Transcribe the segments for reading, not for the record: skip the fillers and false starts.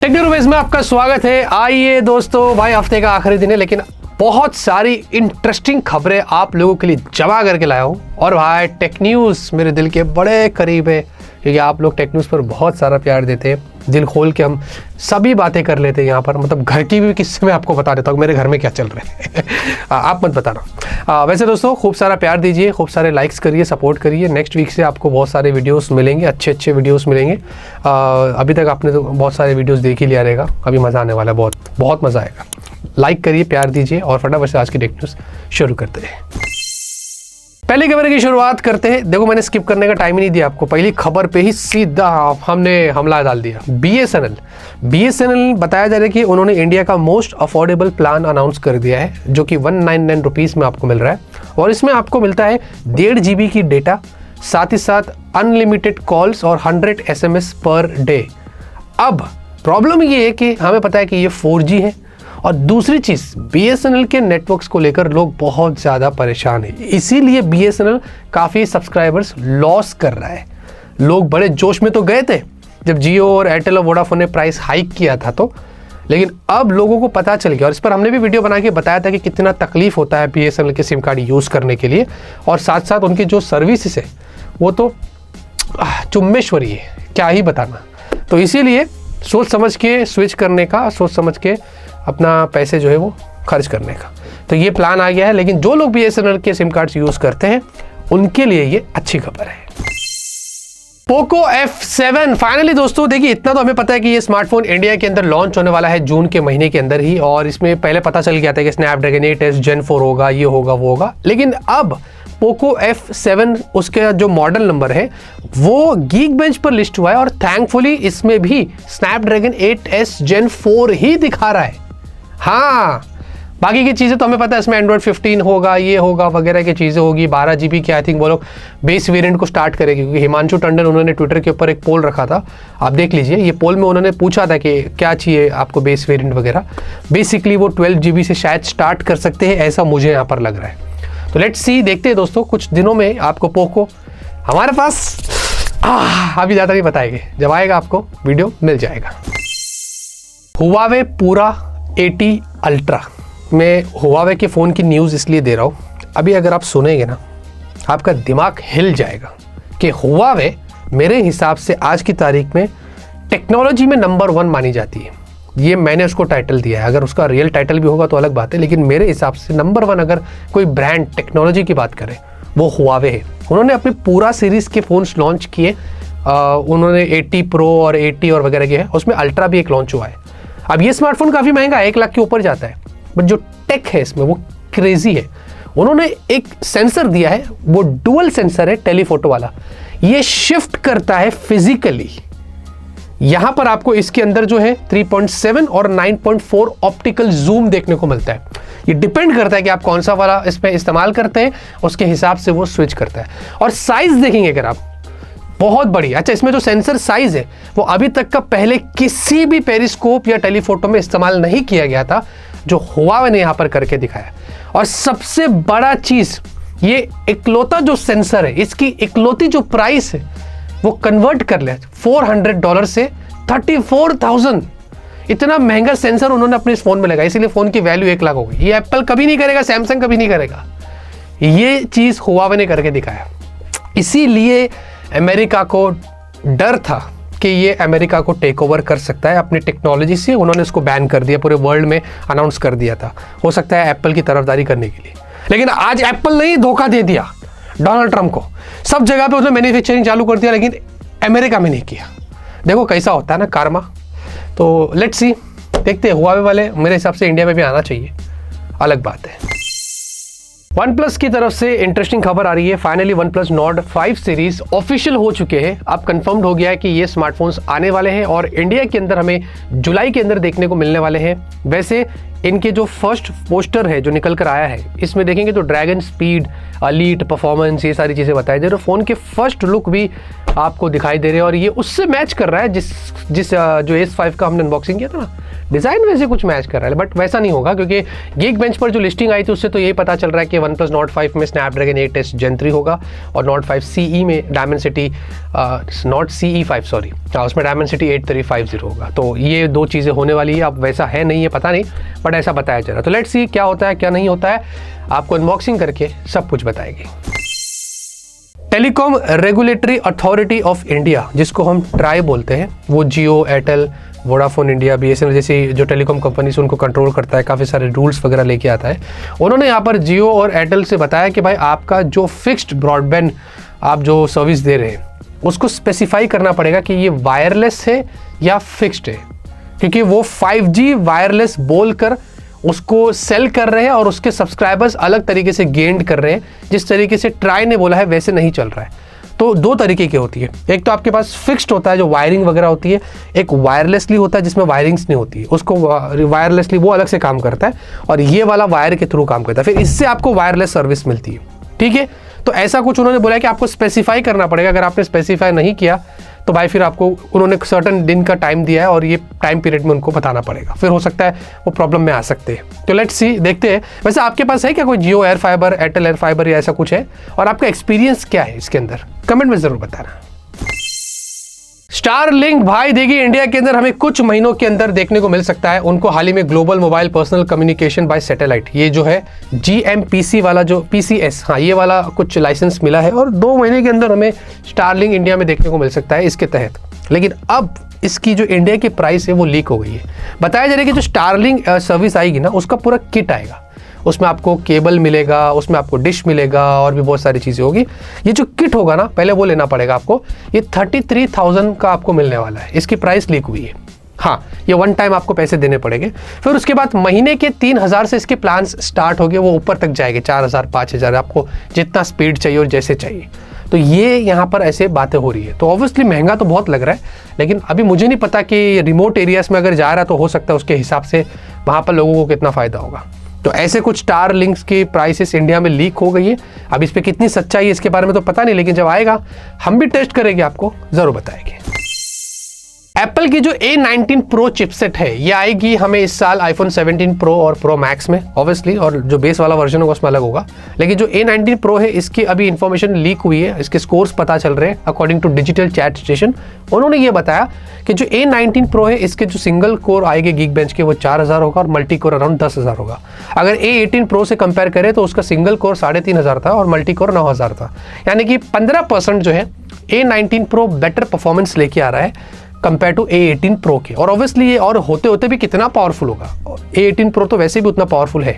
Technologies में आपका स्वागत है। आइए दोस्तों, भाई हफ्ते का आखिरी दिन है लेकिन बहुत सारी इंटरेस्टिंग खबरें आप लोगों के लिए जमा करके लाया हूँ। और भाई टेक न्यूज़ मेरे दिल के बड़े करीब है क्योंकि आप लोग टेक न्यूज़ पर बहुत सारा प्यार देते हैं। दिल खोल के हम सभी बातें कर लेते हैं यहाँ पर, मतलब घर की भी किस्से मैं आपको बता देता हूँ मेरे घर में क्या चल रहा है। आप मत बताना। वैसे दोस्तों खूब सारा प्यार दीजिए, खूब सारे लाइक्स करिए, सपोर्ट करिए। नेक्स्ट वीक से आपको बहुत सारे वीडियोस मिलेंगे, अच्छे अच्छे वीडियोस मिलेंगे। अभी तक आपने तो बहुत सारे वीडियोस देख ही लिया रहेगा, अभी मज़ा आने वाला है, बहुत बहुत मज़ा आएगा। लाइक करिए, प्यार दीजिए और फटाफट से आज की टेक न्यूज़ शुरू करते हैं। पहली खबर की शुरुआत करते हैं। देखो मैंने स्किप करने का टाइम ही नहीं दिया आपको, पहली खबर पे ही सीधा हमने हमला डाल दिया। बीएसएनएल बताया जा रहा है कि उन्होंने इंडिया का मोस्ट अफोर्डेबल प्लान अनाउंस कर दिया है जो कि 199 रुपीज़ में आपको मिल रहा है। और इसमें आपको मिलता है 1.5 GB की डेटा, साथ ही साथ अनलिमिटेड कॉल्स और 100 SMS पर डे। अब प्रॉब्लम ये है कि हमें पता है कि ये 4G है और दूसरी चीज़ बीएसएनएल के नेटवर्क्स को लेकर लोग बहुत ज़्यादा परेशान हैं, इसीलिए बीएसएनएल काफ़ी सब्सक्राइबर्स लॉस कर रहा है। लोग बड़े जोश में तो गए थे जब जियो और एयरटेल और वोडाफोन ने प्राइस हाइक किया था तो, लेकिन अब लोगों को पता चल गया और इस पर हमने भी वीडियो बना के बताया था कि कितना तकलीफ होता है बीएसएनएल के सिम कार्ड यूज़ करने के लिए। और साथ साथ उनकी जो सर्विसेज है वो तो चुम्बेश्वरी है, क्या ही बताना। तो इसीलिए सोच समझ के स्विच करने का, सोच समझ के अपना पैसे जो है वो खर्च करने का तो ये प्लान आ गया है। लेकिन जो लोग बीएसएनएल के सिम कार्ड्स यूज़ करते हैं उनके लिए ये अच्छी खबर है। पोको F7 फाइनली दोस्तों, देखिए इतना तो हमें पता है कि ये स्मार्टफोन इंडिया के अंदर लॉन्च होने वाला है जून के महीने के अंदर ही। और इसमें पहले पता चल गया था कि स्नैपड्रैगन 8S Gen 4 होगा, ये होगा वो होगा। लेकिन अब पोको F7 उसके जो मॉडल नंबर है वो गीकबेंच पर लिस्ट हुआ है और थैंकफुली इसमें भी स्नैपड्रैगन 8S Gen 4 ही दिखा रहा है। हाँ, बाकी की चीज़ें तो हमें पता है, इसमें एंड्रॉइड 15 होगा, ये होगा वगैरह की चीज़ें होगी। 12 GB की आई थिंक वो लोग बेस वेरिएंट को स्टार्ट करेंगे क्योंकि हिमांशु टंडन उन्होंने ट्विटर के ऊपर एक पोल रखा था, आप देख लीजिए। ये पोल में उन्होंने पूछा था कि क्या चाहिए आपको बेस वेरिएंट वगैरह। बेसिकली वो 12 GB से शायद स्टार्ट कर सकते हैं, ऐसा मुझे यहाँ पर लग रहा है। तो लेट्स सी, देखते हैं दोस्तों, कुछ दिनों में आपको पोको हमारे पास अभी ज़्यादा नहीं बताएंगे, जब आएगा आपको वीडियो मिल जाएगा। हुआवे पूरा 80 अल्ट्रा, मैं हुआवे के फ़ोन की न्यूज़ इसलिए दे रहा हूँ, अभी अगर आप सुनेंगे ना आपका दिमाग हिल जाएगा कि हुआवे मेरे हिसाब से आज की तारीख में टेक्नोलॉजी में नंबर 1 मानी जाती है। ये मैंने उसको टाइटल दिया है, अगर उसका रियल टाइटल भी होगा तो अलग बात है, लेकिन मेरे हिसाब से नंबर 1 अगर कोई ब्रांड टेक्नोलॉजी की बात करे वो हुआवे है। उन्होंने अपनी पूरा सीरीज़ के फ़ोन्स लॉन्च किए, उन्होंने 80 Pro और 80 और वगैरह के हैं, उसमें अल्ट्रा भी एक लॉन्च हुआ है। अब ये स्मार्टफोन काफ़ी महंगा है, 1 लाख के ऊपर जाता है, बट जो टेक है इसमें वो क्रेजी है। उन्होंने एक सेंसर दिया है, वो डुअल सेंसर है, टेलीफोटो वाला। ये शिफ्ट करता है फिजिकली। यहां पर आपको इसके अंदर जो है 3.7 और 9.4 ऑप्टिकल जूम देखने को मिलता है। ये डिपेंड करता है कि आप कौन सा वाला इसमें इस्तेमाल करते हैं, उसके हिसाब से वो स्विच करता है। और साइज देखेंगे अगर आप, बहुत बड़ी। अच्छा, इसमें जो सेंसर साइज है वो अभी तक का पहले किसी भी पेरिस्कोप या टेलीफोटो में इस्तेमाल नहीं किया गया था, जो हुआवे ने यहाँ पर करके दिखाया। और सबसे बड़ा चीज़, ये इकलौता जो सेंसर है, इसकी इकलौती जो प्राइस है वो कन्वर्ट कर लिया $400 से 34,000। इतना महंगा सेंसर उन्होंने अपने इस फ़ोन में लगाया, इसीलिए फ़ोन की वैल्यू 1 लाख हो गई। ये एप्पल कभी नहीं करेगा, सैमसंग कभी नहीं करेगा, ये चीज़ हुआवे ने करके दिखाया। इसीलिए अमेरिका को डर था कि ये अमेरिका को टेक ओवर कर सकता है अपनी टेक्नोलॉजी से। उन्होंने इसको बैन कर दिया, पूरे वर्ल्ड में अनाउंस कर दिया था, हो सकता है एप्पल की तरफदारी करने के लिए। लेकिन आज एप्पल ने ही धोखा दे दिया डोनाल्ड ट्रंप को। सब जगह पे उसने मैन्युफैक्चरिंग चालू कर दिया लेकिन अमेरिका में नहीं किया। देखो कैसा होता है ना कारमा। तो लेट्स सी, देखते हैं। हुआवे वाले मेरे हिसाब से इंडिया में भी आना चाहिए, अलग बात है। OnePlus की तरफ से इंटरेस्टिंग खबर आ रही है। Finally OnePlus Nord 5 series official हो चुके हैं। अब कंफर्म्ड हो गया है कि ये स्मार्टफोन्स आने वाले हैं और इंडिया के अंदर हमें जुलाई के अंदर देखने को मिलने वाले हैं। वैसे इनके जो फर्स्ट पोस्टर है जो निकल कर आया है, इसमें देखेंगे तो ड्रैगन स्पीड, एलीट परफॉर्मेंस, ये सारी चीज़ें बताई जा रही है। फ़ोन के फर्स्ट लुक भी आपको दिखाई दे रहे हैं और ये उससे मैच कर रहा है जिस जो S5 का हमने अनबॉक्सिंग किया था ना, डिज़ाइन वैसे कुछ मैच कर रहा है, बट वैसा नहीं होगा क्योंकि Geekbench पर जो लिस्टिंग आई थी उससे तो यही पता चल रहा है कि OnePlus Nord 5 में Snapdragon 8S Gen 3 होगा और Nord 5 CE में Dimensity Nord CE 5 सॉरी, उसमें Dimensity 8350 होगा। तो ये दो चीज़ें होने वाली है। अब वैसा है नहीं है पता नहीं, बट ऐसा बताया जा रहा है। तो लेट्स सी क्या होता है क्या नहीं होता है, आपको अनबॉक्सिंग करके सब कुछ बताएगी। Telecom regulatory authority of India, जिसको हम ट्राई बोलते हैं, वो जियो, एयरटेल, वोडाफोन इंडिया, BSNL जैसी जो टेलीकॉम कंपनी से उनको कंट्रोल करता है, काफ़ी सारे रूल्स वगैरह लेके आता है। उन्होंने यहाँ पर जियो और एयरटेल से बताया कि भाई आपका जो फिक्स्ड ब्रॉडबैंड आप जो सर्विस दे रहे हैं उसको स्पेसिफाई करना पड़ेगा कि ये वायरलेस है या फिक्स्ड है, क्योंकि वो 5G वायरलेस बोलकर उसको सेल कर रहे हैं और उसके सब्सक्राइबर्स अलग तरीके से गेंड कर रहे हैं। जिस तरीके से ट्राई ने बोला है वैसे नहीं चल रहा है। तो दो तरीके की होती है, एक तो आपके पास फिक्स्ड होता है जो वायरिंग वगैरह होती है, एक वायरलेसली होता है जिसमें वायरिंग्स नहीं होती है, उसको वायरलेसली वो अलग से काम करता है और ये वाला वायर के थ्रू काम करता है, फिर इससे आपको वायरलेस सर्विस मिलती है। ठीक है, तो ऐसा कुछ उन्होंने बोला है कि आपको स्पेसिफाई करना पड़ेगा। अगर आपने स्पेसिफाई नहीं किया तो भाई फिर आपको उन्होंने सर्टन दिन का टाइम दिया है और ये टाइम पीरियड में उनको बताना पड़ेगा, फिर हो सकता है वो प्रॉब्लम में आ सकते हैं। तो लेट्स सी, देखते हैं। वैसे आपके पास है क्या कोई Jio air fiber, Airtel air fiber या ऐसा कुछ है, और आपका एक्सपीरियंस क्या है इसके अंदर, कमेंट में जरूर बताना। स्टारलिंक भाई देखिए इंडिया के अंदर हमें कुछ महीनों के अंदर देखने को मिल सकता है। उनको हाल ही में global mobile personal communication bye satellite, ये जो है GMPC वाला जो PCS, हाँ ये वाला कुछ लाइसेंस मिला है और 2 महीने के अंदर हमें स्टारलिंक इंडिया में देखने को मिल सकता है इसके तहत। लेकिन अब इसकी जो इंडिया की प्राइस है वो लीक हो गई है। बताया जा रहा है कि जो स्टारलिंक सर्विस आएगी ना उसका पूरा किट आएगा, उसमें आपको केबल मिलेगा, उसमें आपको डिश मिलेगा और भी बहुत सारी चीज़ें होगी। ये जो किट होगा ना पहले वो लेना पड़ेगा आपको, ये 33,000 का आपको मिलने वाला है। इसकी प्राइस लीक हुई है। हाँ, ये वन टाइम आपको पैसे देने पड़ेंगे, फिर उसके बाद महीने के 3,000 से इसके प्लान्स स्टार्ट हो गए, वो ऊपर तक जाएंगे 4,000 5,000, आपको जितना स्पीड चाहिए और जैसे चाहिए। तो ये यहाँ पर ऐसे बातें हो रही है। तो ऑब्वियसली महंगा तो बहुत लग रहा है, लेकिन अभी मुझे नहीं पता कि रिमोट एरियाज़ में अगर जा रहा है तो हो सकता है उसके हिसाब से वहाँ पर लोगों को कितना फ़ायदा होगा। तो ऐसे कुछ स्टारलिंक्स की प्राइसेस इंडिया में लीक हो गई है। अब इस पर कितनी सच्चाई है इसके बारे में तो पता नहीं, लेकिन जब आएगा हम भी टेस्ट करेंगे, आपको ज़रूर बताएंगे। एप्पल की जो A19 Pro चिपसेट है ये आएगी हमें इस साल iPhone 17 Pro और Pro Max में ऑब्वियसली, और जो बेस वाला वर्जन होगा उसमें अलग होगा। लेकिन जो A19 Pro है इसकी अभी इंफॉर्मेशन लीक हुई है, इसके स्कोर्स पता चल रहे हैं according to digital chat station. उन्होंने ये बताया कि जो A19 Pro है इसके जो सिंगल कोर आएगी Geekbench के वो 4,000 होगा और मल्टी कोर अराउंड 10,000 होगा। अगर A18 Pro से कंपेयर करें तो उसका सिंगल कोर 3,500 था और मल्टी कोर 9,000 था, यानी कि 15% जो है A19 Pro बेटर परफॉर्मेंस लेके आ रहा है कंपेयर टू A18 Pro के। और ऑब्वियसली ये और होते होते भी कितना पावरफुल होगा, A18 Pro तो वैसे भी उतना पावरफुल है।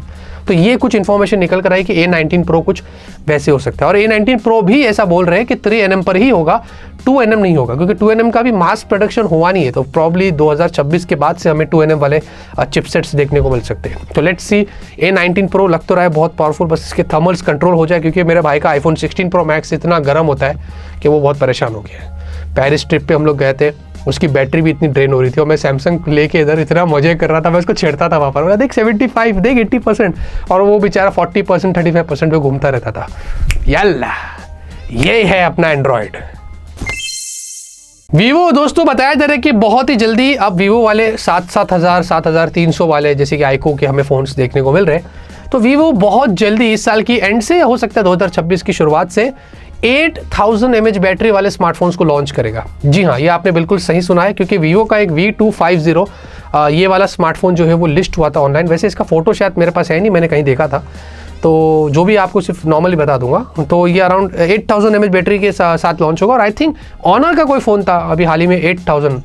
तो ये कुछ इन्फॉर्मेशन निकल कर आई कि A19 Pro कुछ वैसे हो सकता है। और A19 Pro भी ऐसा बोल रहे हैं कि 3nm पर ही होगा, 2nm नहीं होगा, क्योंकि 2nm का भी मास प्रोडक्शन हुआ नहीं है। तो प्रॉब्ली 2026 के बाद से हमें 2nm वाले चिपसेट्स देखने को मिल सकते हैं। तो लेट्स सी, A19 Pro लग तो रहा है बहुत पावरफुल, बस इसके थर्मल्स कंट्रोल हो जाए, क्योंकि मेरे भाई का iPhone 16 Pro Max इतना गर्म होता है कि वो बहुत परेशान हो गया है। पेरिस ट्रिप पे हम लोग गए थे, उसकी बैटरी भी इतनी ड्रेन हो रही थी और मैं सैमसंग लेके इधर इतना मजे कर रहा था, मैं उसको छेड़ता था वहाँ पर, देख 75, देख 80%, और वो बेचारा 40% 35% पे घूमता रहता था। यल्ला, ये है अपना एंड्रॉयड। वीवो दोस्तों बताया जा रहा है कि बहुत ही जल्दी अब वीवो वाले 7,000 7,300 वाले जैसे कि आइको के हमें फ़ोन्स देखने को मिल रहे हैं। तो वीवो बहुत जल्दी इस साल की एंड से, हो सकता है 2026 की शुरुआत से 8,000 mAh बैटरी वाले स्मार्टफोन्स को लॉन्च करेगा। जी हाँ, ये आपने बिल्कुल सही सुना है, क्योंकि वीवो का एक V250 ये वाला स्मार्टफोन जो है वो लिस्ट हुआ था ऑनलाइन। वैसे इसका फोटो शायद मेरे पास है नहीं, मैंने कहीं देखा था, तो जो भी आपको सिर्फ नॉर्मली बता दूंगा। तो ये अराउंड 8,000 mAh बैटरी के साथ लॉन्च होगा। और आई थिंक ऑनर का कोई फ़ोन था अभी हाल ही में 8,000,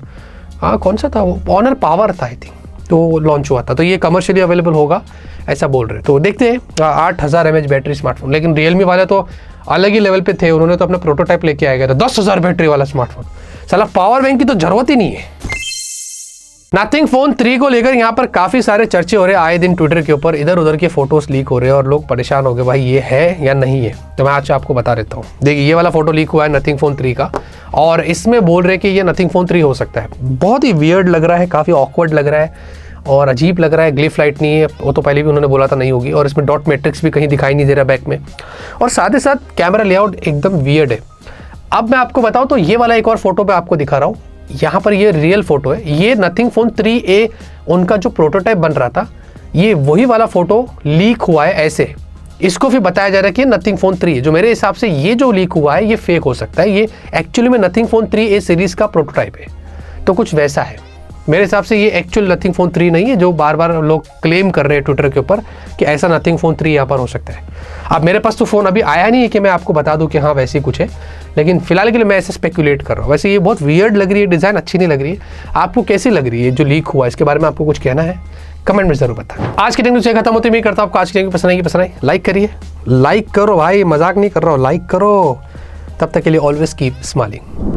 कौन सा था वो, ऑनर पावर था आई थिंक, तो लॉन्च हुआ था। तो ये कमर्शियली अवेलेबल होगा ऐसा बोल रहे। तो देखते हैं 8,000 mAh बैटरी स्मार्टफोन। लेकिन रियलमी वाले तो अलग ही लेवल पे थे, उन्होंने तो अपना प्रोटोटाइप लेके आया गया था 10,000 बैटरी वाला स्मार्टफोन। साला पावर बैंक की तो जरूरत ही नहीं है। नथिंग फोन 3 को लेकर यहाँ पर काफ़ी सारे चर्चे हो रहे हैं आए दिन ट्विटर के ऊपर, इधर उधर के फोटोज लीक हो रहे हैं और लोग परेशान हो गए भाई ये है या नहीं है। तो मैं आज आपको बता देता हूँ। देखिए ये वाला फोटो लीक हुआ है नथिंग फोन 3 का, और इसमें बोल रहे हैं कि ये नथिंग फोन 3 हो सकता है। बहुत ही वियर्ड लग रहा है, काफ़ी ऑकवर्ड लग रहा है और अजीब लग रहा है। ग्लिफ लाइट नहीं है, वो तो पहले भी उन्होंने बोला था नहीं होगी, और इसमें डॉट मैट्रिक्स भी कहीं दिखाई नहीं दे रहा बैक में, और साथ ही साथ कैमरा लेआउट एकदम वियर्ड है। अब मैं आपको बताऊं तो ये वाला एक और फोटो पे आपको दिखा रहा हूँ, यहाँ पर ये रियल फोटो है। ये नथिंग फोन 3A उनका जो प्रोटोटाइप बन रहा था, ये वही वाला फोटो लीक हुआ है ऐसे। इसको फिर बताया जा रहा है कि नथिंग फोन 3 जो मेरे हिसाब से ये जो लीक हुआ है ये फेक हो सकता है, ये एक्चुअली में नथिंग फोन 3A सीरीज का प्रोटोटाइप है। तो कुछ वैसा है मेरे हिसाब से, ये एक्चुअल नथिंग फोन 3 नहीं है जो बार बार लोग क्लेम कर रहे हैं ट्विटर के ऊपर कि ऐसा नथिंग फोन 3 यहाँ पर हो सकता है। अब मेरे पास तो फ़ोन अभी आया नहीं है कि मैं आपको बता दूं कि हाँ वैसी कुछ है, लेकिन फिलहाल के लिए मैं ऐसे स्पेकुलेट कर रहा हूँ। वैसे ये बहुत वियर्ड लग रही है, डिज़ाइन अच्छी नहीं लग रही है। आपको कैसी लग रही है जो लीक हुआ, इसके बारे में आपको कुछ कहना है कमेंट में जरूर बताएं। आज की टेक्निक खत्म होती मैं करता हूँ आपको आज की टेक्निक पसंद आई लाइक करिए, लाइक करो भाई, मजाक नहीं कर रहा हूँ, लाइक करो। तब तक के लिए ऑलवेज कीप स्माइलिंग।